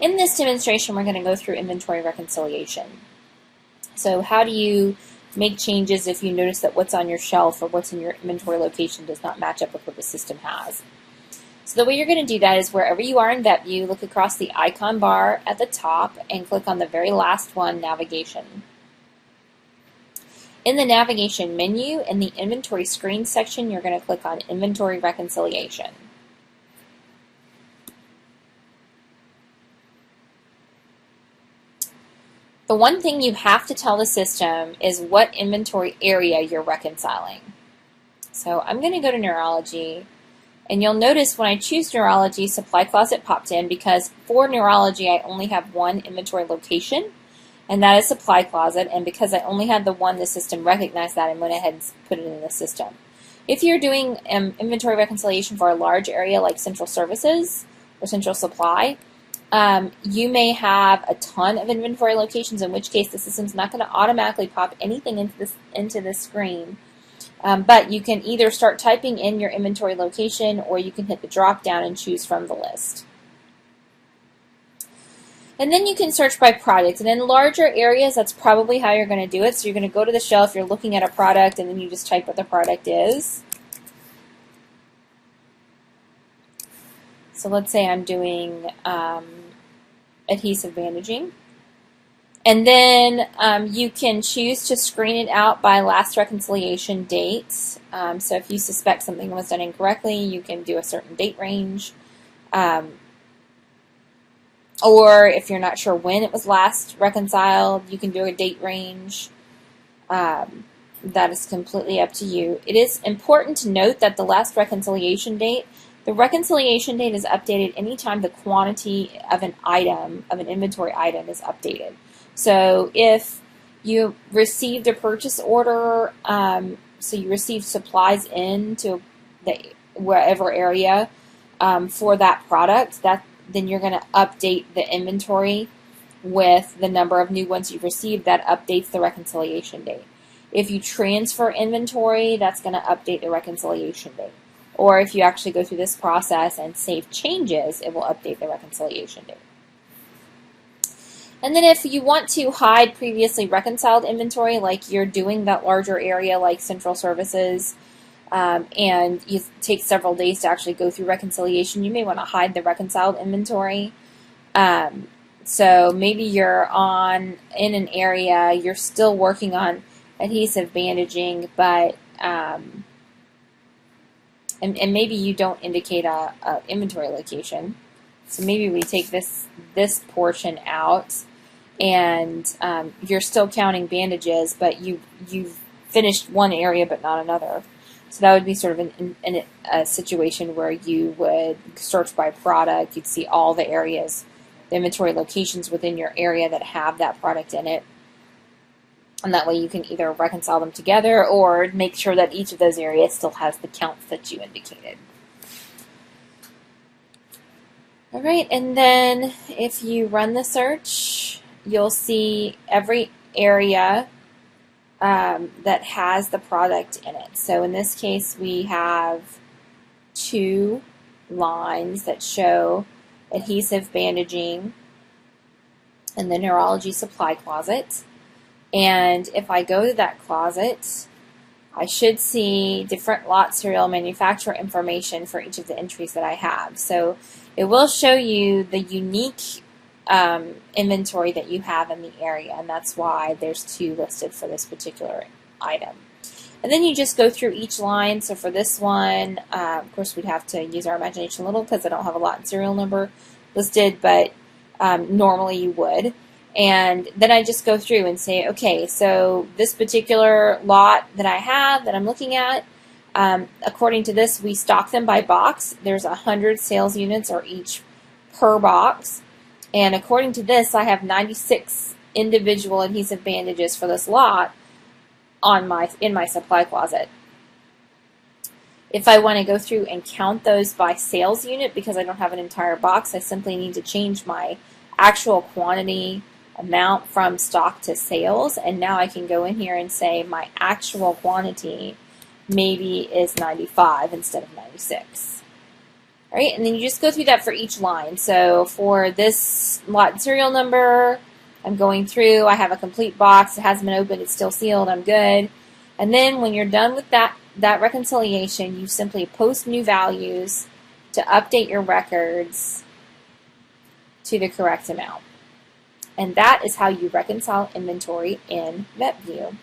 In this demonstration, we're going to go through inventory reconciliation. So how do you make changes if you notice that what's on your shelf or what's in your inventory location does not match up with what the system has? So the way you're going to do that is wherever you are in VetView, look across the icon bar at the top and click on the very last one, Navigation. In the Navigation menu, in the Inventory Screen section, you're going to click on Inventory Reconciliation. The one thing you have to tell the system is what inventory area you're reconciling. So I'm going to go to Neurology, and you'll notice when I choose Neurology, Supply Closet popped in because for Neurology I only have one inventory location, and that is Supply Closet, and because I only had the one, the system recognized that and went ahead and put it in the system. If you're doing inventory reconciliation for a large area like Central Services or Central Supply, you may have a ton of inventory locations, in which case the system's not going to automatically pop anything into this screen. But you can either start typing in your inventory location, or you can hit the drop down and choose from the list. And then you can search by product. And in larger areas, that's probably how you're going to do it. So you're going to go to the shelf, you're looking at a product, and then you just type what the product is. So let's say I'm doing adhesive bandaging. And then you can choose to screen it out by last reconciliation date. So if you suspect something was done incorrectly, you can do a certain date range. Or if you're not sure when it was last reconciled, you can do a date range. That is completely up to you. It is important to note that the last reconciliation date, the reconciliation date is updated anytime the quantity of an item, of an inventory item, is updated. So if you received a purchase order, so you received supplies into the wherever area for that product, then you're going to update the inventory with the number of new ones you've received. That updates the reconciliation date. If you transfer inventory, that's going to update the reconciliation date. Or if you actually go through this process and save changes, it will update the reconciliation date. And then if you want to hide previously reconciled inventory, like you're doing that larger area like Central Services, and you take several days to actually go through reconciliation, you may want to hide the reconciled inventory. So maybe you're in an area, you're still working on adhesive bandaging, but and maybe you don't indicate a inventory location. So maybe we take this portion out, and you're still counting bandages, but you've finished one area but not another. So that would be sort of in a situation where you would search by product. You'd see all the areas, the inventory locations within your area that have that product in it. And that way you can either reconcile them together or make sure that each of those areas still has the counts that you indicated. All right, and then if you run the search, you'll see every area that has the product in it. So in this case, we have 2 lines that show adhesive bandaging and the Neurology Supply Closet. And if I go to that closet, I should see different lot serial manufacturer information for each of the entries that I have. So it will show you the unique inventory that you have in the area, and that's why there's 2 listed for this particular item. And then you just go through each line. So for this one, of course, we'd have to use our imagination a little because I don't have a lot and serial number listed, but normally you would. And then I just go through and say, okay, so this particular lot that I have, that I'm looking at, according to this, we stock them by box. There's 100 sales units or each per box. And according to this, I have 96 individual adhesive bandages for this lot in my supply closet. If I want to go through and count those by sales unit, because I don't have an entire box, I simply need to change my actual quantity amount from stock to sales, and now I can go in here and say my actual quantity maybe is 95 instead of 96. All right, and then you just go through that for each line. So for this lot and serial number, I'm going through. I have a complete box. It hasn't been opened. It's still sealed. I'm good. And then when you're done with that reconciliation, you simply post new values to update your records to the correct amount. And that is how you reconcile inventory in VetView.